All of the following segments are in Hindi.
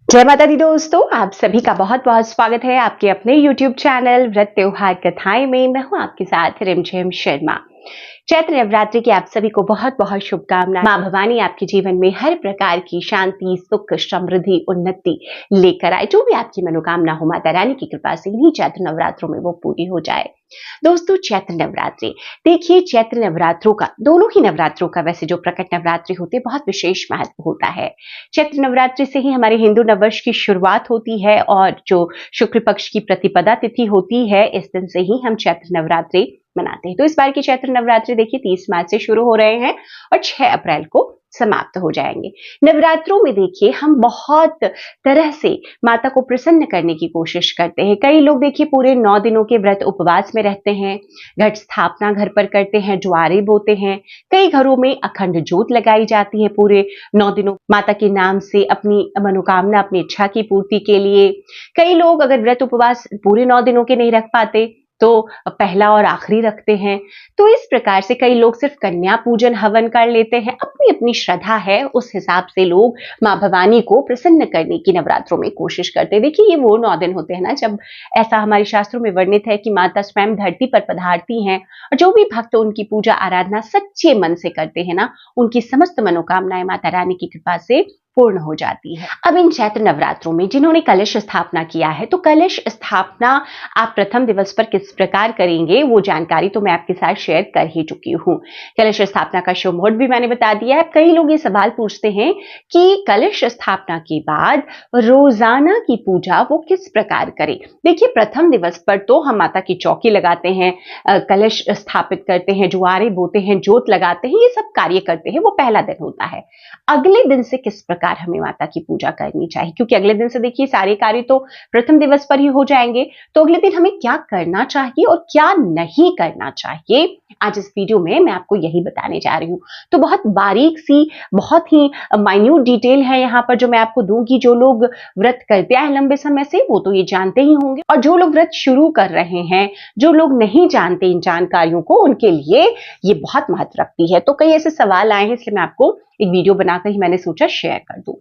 जय माता दी दोस्तों, आप सभी का बहुत बहुत स्वागत है आपके अपने YouTube चैनल व्रत त्योहार कथाएं में। मैं हूं आपके साथ रिमझिम शर्मा। चैत्र नवरात्रि की आप सभी को बहुत बहुत शुभकामनाएं। मां भवानी आपके जीवन में हर प्रकार की शांति, सुख, समृद्धि, उन्नति लेकर आए। जो भी आपकी मनोकामना हो, माता रानी की कृपा से इन्हीं चैत्र नवरात्रों में वो पूरी हो जाए। दोस्तों, चैत्र नवरात्रि देखिए, चैत्र नवरात्रों का, दोनों ही नवरात्रों का वैसे जो प्रकट नवरात्रि होते हैं बहुत विशेष महत्व होता है। चैत्र नवरात्रि से ही हमारे हिंदू नववर्ष की शुरुआत होती है और जो शुक्ल पक्ष की प्रतिपदा तिथि होती है, इस दिन से ही हम चैत्र नवरात्रि मनाते हैं। तो इस बार की चैत्र नवरात्रि देखिए 30 मार्च से शुरू हो रहे हैं और 6 अप्रैल को समाप्त हो जाएंगे। नवरात्रों में देखिए हम बहुत तरह से माता को प्रसन्न करने की कोशिश करते हैं। कई लोग देखिए पूरे 9 दिनों के व्रत उपवास में रहते हैं, घट स्थापना घर पर करते हैं, ज्वारे बोते हैं। कई घरों में अखंड ज्योत लगाई जाती है पूरे 9 दिनों माता के नाम से, अपनी मनोकामना, अपनी इच्छा की पूर्ति के लिए। कई लोग अगर व्रत उपवास पूरे 9 दिनों के नहीं रख पाते तो पहला और आखिरी रखते हैं। तो इस प्रकार से कई लोग सिर्फ कन्या पूजन हवन कर लेते हैं। अपनी अपनी श्रद्धा है, उस हिसाब से लोग मां भवानी को प्रसन्न करने की नवरात्रों में कोशिश करते हैं। देखिए, ये वो 9 दिन होते हैं ना जब ऐसा हमारे शास्त्रों में वर्णित है कि माता स्वयं धरती पर पधारती हैं और जो भी भक्त उनकी पूजा आराधना सच्चे मन से करते हैं ना, उनकी समस्त मनोकामनाएं माता रानी की कृपा से पूर्ण हो जाती है। अब इन चैत्र नवरात्रों में जिन्होंने कलश स्थापना किया है, तो कलश स्थापना आप प्रथम दिवस पर किस प्रकार करेंगे वो जानकारी तो मैं आपके साथ शेयर कर ही चुकी हूं। कलश स्थापना का शुभ मुहूर्त भी मैंने बता दिया है। कई लोग ये सवाल पूछते हैं कि कलश स्थापना के बाद रोजाना की पूजा वो किस प्रकार करें। देखिए, प्रथम दिवस पर तो हम माता की चौकी लगाते हैं, कलश स्थापित करते हैं, जुआरे बोते हैं, जोत लगाते हैं, ये सब कार्य करते हैं, वो पहला दिन होता है। अगले दिन से किस प्रकार हमें माता की पूजा करनी चाहिए, क्योंकि अगले दिन से देखिए सारे कार्य तो प्रथम दिवस पर ही हो जाएंगे। तो अगले दिन हमें क्या करना चाहिए और क्या नहीं करना चाहिए, आज इस वीडियो में मैं आपको यही बताने जा रही हूं। तो बहुत बारीक सी, बहुत ही माइन्यूट डिटेल है यहाँ पर जो मैं आपको दूंगी। जो लोग व्रत करते आए लंबे समय से वो तो ये जानते ही होंगे, और जो लोग व्रत शुरू कर रहे हैं, जो लोग नहीं जानते इन जानकारियों को, उनके लिए ये बहुत महत्व रखती है। तो कई ऐसे सवाल आए हैं, इसलिए मैं आपको एक वीडियो बनाकर ही मैंने सोचा शेयर कर दूं।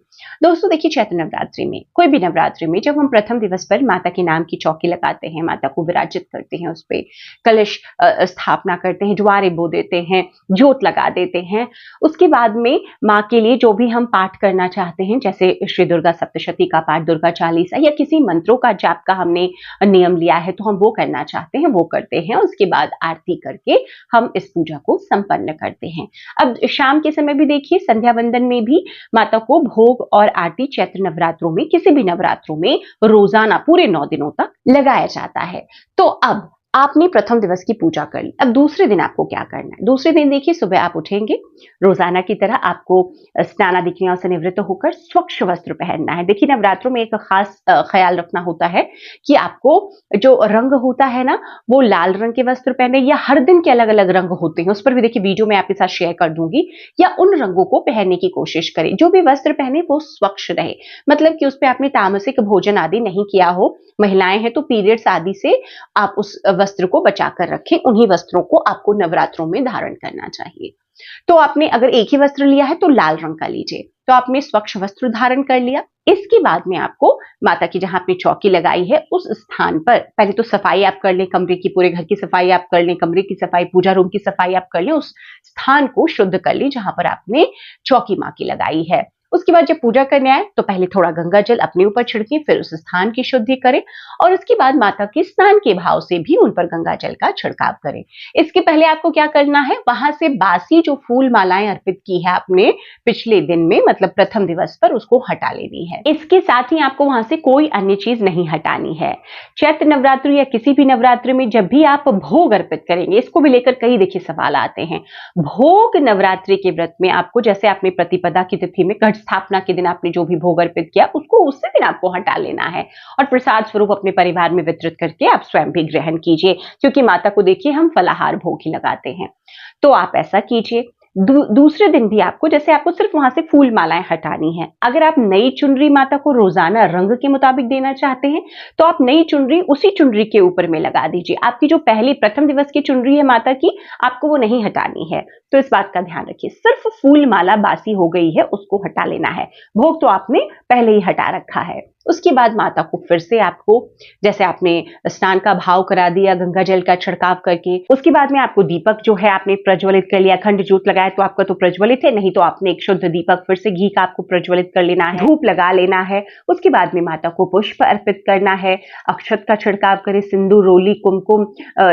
दोस्तों देखिए, चैत्र नवरात्रि में, कोई भी नवरात्रि में, जब हम प्रथम दिवस पर माता के नाम की चौकी लगाते हैं, माता को विराजित करते हैं, उस पे कलश स्थापना करते हैं, ज्वारे बो देते हैं, ज्योत लगा देते हैं, उसके बाद में माँ के लिए जो भी हम पाठ करना चाहते हैं, जैसे श्री दुर्गा सप्तशती का पाठ, दुर्गा चालीसा या किसी मंत्रों का जाप का हमने नियम लिया है तो हम वो करना चाहते हैं, वो करते हैं। उसके बाद आरती करके हम इस पूजा को संपन्न करते हैं। अब शाम के समय भी देखिए, संध्या वंदन में भी माता को भोग और आरती चैत्र नवरात्रों में, किसी भी नवरात्रों में रोजाना पूरे 9 दिनों तक लगाया जाता है। तो अब आपने प्रथम दिवस की पूजा कर ली, अब दूसरे दिन आपको क्या करना है। दूसरे दिन देखिए, सुबह आप उठेंगे, रोजाना की तरह आपको स्नानादि क्रियाओं से निवृत्त होकर स्वच्छ वस्त्र पहनना है। देखिए, नवरात्रों में एक खास ख्याल रखना होता है कि आपको जो रंग होता है ना, वो लाल रंग के वस्त्र पहने, या हर दिन के अलग अलग रंग होते हैं, उस पर भी देखिए वीडियो मैं आपके साथ शेयर कर दूंगी, या उन रंगों को पहनने की कोशिश करें। जो भी वस्त्र पहने वो स्वच्छ रहे, मतलब कि उस पर आपने तामसिक भोजन आदि नहीं किया हो। महिलाएं हैं तो पीरियड्स आदि से आप उस वस्त्र को बचा कर रखें। उन्हीं वस्त्रों को आपको नवरात्रों में धारण करना चाहिए। तो आपने अगर एक ही वस्त्र लिया है तो लाल रंग का लीजिए। तो आपने स्वच्छ वस्त्र धारण कर लिया। इसके बाद में आपको माता की जहां आपने चौकी लगाई है उस स्थान पर पहले तो सफाई आप कर लें, कमरे की, पूरे घर की सफाई आप कर लें, कमरे की सफाई, पूजा रूम की सफाई आप कर लें, उस स्थान को शुद्ध कर लें जहां पर आपने चौकी मां की लगाई है। उसके बाद जब पूजा करने आए तो पहले थोड़ा गंगा जल अपने ऊपर छिड़कें, फिर उस स्थान की शुद्धि करें, और उसके बाद माता के स्नान के भाव से भी उन पर गंगा जल का छिड़काव करें। इसके पहले आपको क्या करना है, वहां से बासी जो फूल मालाएं अर्पित की है आपने पिछले दिन में, मतलब प्रथम दिवस पर, उसको हटा लेनी है। इसके साथ ही आपको वहां से कोई अन्य चीज नहीं हटानी है। चैत्र नवरात्रि या किसी भी नवरात्रि में जब भी आप भोग अर्पित करेंगे, इसको भी लेकर कई देखिए सवाल आते हैं। भोग नवरात्रि के व्रत में आपको, जैसे आपने प्रतिपदा की तिथि में घट स्थापना के दिन आपने जो भी भोग अर्पित किया, उसको उसी दिन आपको हटा लेना है और प्रसाद स्वरूप अपने परिवार में वितरित करके आप स्वयं भी ग्रहण कीजिए, क्योंकि माता को देखिए हम फलाहार भोग ही लगाते हैं। तो आप ऐसा कीजिए। दूसरे दिन भी आपको, जैसे आपको सिर्फ वहां से फूल मालाएं हटानी है। अगर आप नई चुनरी माता को रोजाना रंग के मुताबिक देना चाहते हैं तो आप नई चुनरी उसी चुनरी के ऊपर में लगा दीजिए। आपकी जो पहली प्रथम दिवस की चुनरी है माता की, आपको वो नहीं हटानी है, तो इस बात का ध्यान रखिए। सिर्फ फूल माला बासी हो गई है उसको हटा लेना है, भोग तो आपने पहले ही हटा रखा है। उसके बाद माता को फिर से आपको, जैसे आपने स्नान का भाव करा दिया गंगा जल का छिड़काव करके, उसके बाद में आपको दीपक जो है आपने प्रज्वलित कर लिया, अखंड ज्योत लगाया तो आपका तो प्रज्वलित है, नहीं तो आपने एक शुद्ध दीपक फिर से घी का आपको प्रज्वलित कर लेना है, धूप लगा लेना है। उसके बाद में माता को पुष्प अर्पित करना है, अक्षत का छिड़काव करें, सिंदूर, रोली, कुमकुम,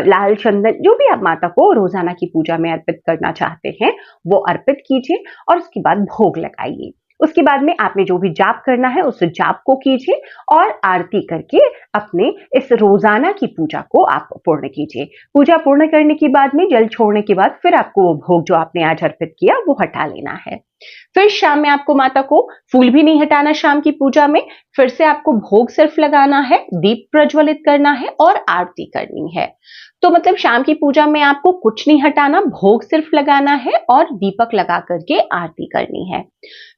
लाल चंदन, जो भी आप माता को रोजाना की पूजा में अर्पित करना चाहते हैं वो अर्पित कीजिए और उसके बाद भोग लगाइए। उसके बाद में आपने जो भी जाप करना है उस जाप को कीजिए और आरती करके अपने इस रोजाना की पूजा को आप पूर्ण कीजिए। पूजा पूर्ण करने के बाद में, जल छोड़ने के बाद, फिर आपको वो भोग जो आपने आज अर्पित किया वो हटा लेना है। फिर शाम में आपको माता को फूल भी नहीं हटाना, शाम की पूजा में फिर से आपको भोग सिर्फ लगाना है, दीप प्रज्वलित करना है और आरती करनी है। तो मतलब शाम की पूजा में आपको कुछ नहीं हटाना, भोग सिर्फ लगाना है और दीपक लगा करके आरती करनी है।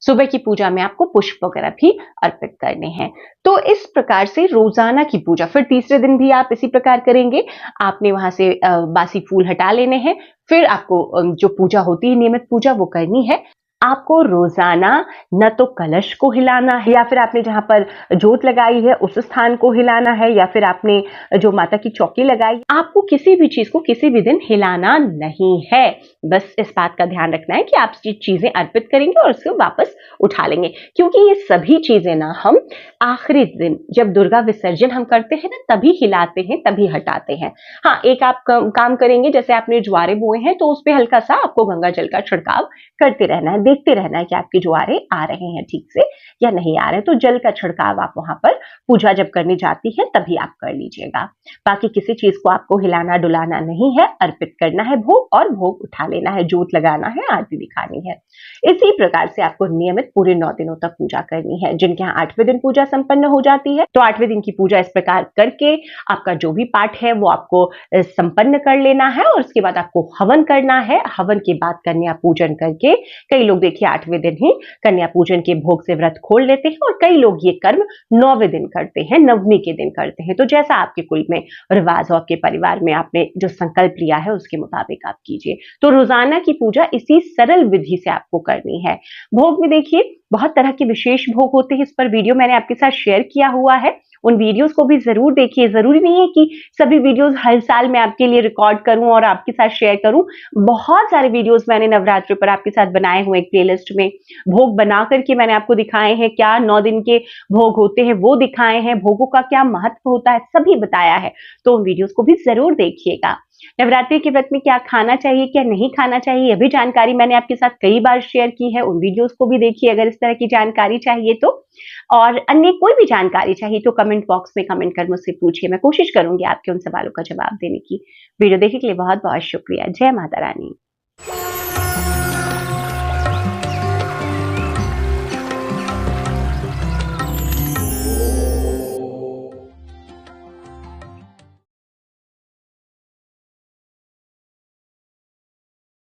सुबह की पूजा में आपको पुष्प वगैरह भी अर्पित करने हैं। तो इस प्रकार से रोजाना की पूजा, फिर तीसरे दिन भी आप इसी प्रकार करेंगे। आपने वहां से बासी फूल हटा लेने हैं, फिर आपको जो पूजा होती है नियमित पूजा वो करनी है। आपको रोजाना न तो कलश को हिलाना है, या फिर आपने जहां पर जोत लगाई है उस स्थान को हिलाना है, या फिर आपने जो माता की चौकी लगाई, आपको किसी भी चीज को किसी भी दिन हिलाना नहीं है। बस इस बात का ध्यान रखना है कि आप ये चीजें अर्पित करेंगे और उसको वापस उठा लेंगे, क्योंकि ये सभी चीजें ना हम आखिरी दिन जब दुर्गा विसर्जन हम करते हैं ना तभी हिलाते हैं, तभी हटाते हैं। हाँ, एक आप काम करेंगे, जैसे आपने ज्वारे बोए हैं तो उस पर हल्का सा आपको गंगा जल का छिड़काव करते रहना है, देखते रहना है कि आपके ज्वारे आ रहे हैं ठीक से या नहीं आ रहे। तो जल का छिड़काव आप वहां पर पूजा जब करने जाती है तभी आप कर लीजिएगा। बाकी किसी चीज को आपको हिलाना डुलाना नहीं है, अर्पित करना है भोग और भोग उठा लेना है, जोत लगाना है, आरती दिखानी है। इसी प्रकार से आपको नियमित पूरे 9 दिनों तक पूजा करनी है। जिनके यहाँ 8वें दिन पूजा संपन्न हो जाती है तो 8वें दिन की पूजा इस प्रकार करके आपका जो भी पाठ है वो आपको संपन्न कर लेना है और उसके बाद आपको हवन करना है। हवन के बाद कन्या पूजन करके, कई लोग देखिए 8वें दिन ही कन्या पूजन के भोग से व्रत खोल लेते हैं और कई लोग ये कर्म 9वें दिन करते हैं, नवमी के दिन करते हैं। तो जैसा आपके कुल में रिवाज हो, आपके परिवार में आपने जो संकल्प लिया है उसके मुताबिक आप कीजिए। तो रोजाना की पूजा इसी सरल विधि से आपको करनी है। भोग में देखिए बहुत तरह के विशेष भोग होते हैं, इस पर वीडियो मैंने आपके साथ शेयर किया हुआ है, उन वीडियोस को भी जरूर देखिए। जरूरी नहीं है कि सभी वीडियोस हर साल मैं आपके लिए रिकॉर्ड करूं और आपके साथ शेयर करूं। बहुत सारे वीडियोस मैंने नवरात्रि पर आपके साथ बनाए हुए, एक प्लेलिस्ट में भोग बना करके मैंने आपको दिखाए हैं, क्या 9 दिन के भोग होते हैं वो दिखाए हैं, भोगों का क्या महत्व होता है सभी बताया है। तो उन वीडियोस को भी जरूर देखिएगा। नवरात्रि के व्रत में क्या खाना चाहिए क्या नहीं खाना चाहिए, यह भी जानकारी मैंने आपके साथ कई बार शेयर की है, उन वीडियोस को भी देखिए अगर इस तरह की जानकारी चाहिए तो। और अन्य कोई भी जानकारी चाहिए तो कमेंट बॉक्स में कमेंट कर मुझसे पूछिए, मैं कोशिश करूंगी आपके उन सवालों का जवाब देने की। वीडियो देखने के लिए बहुत बहुत शुक्रिया। जय माता रानी।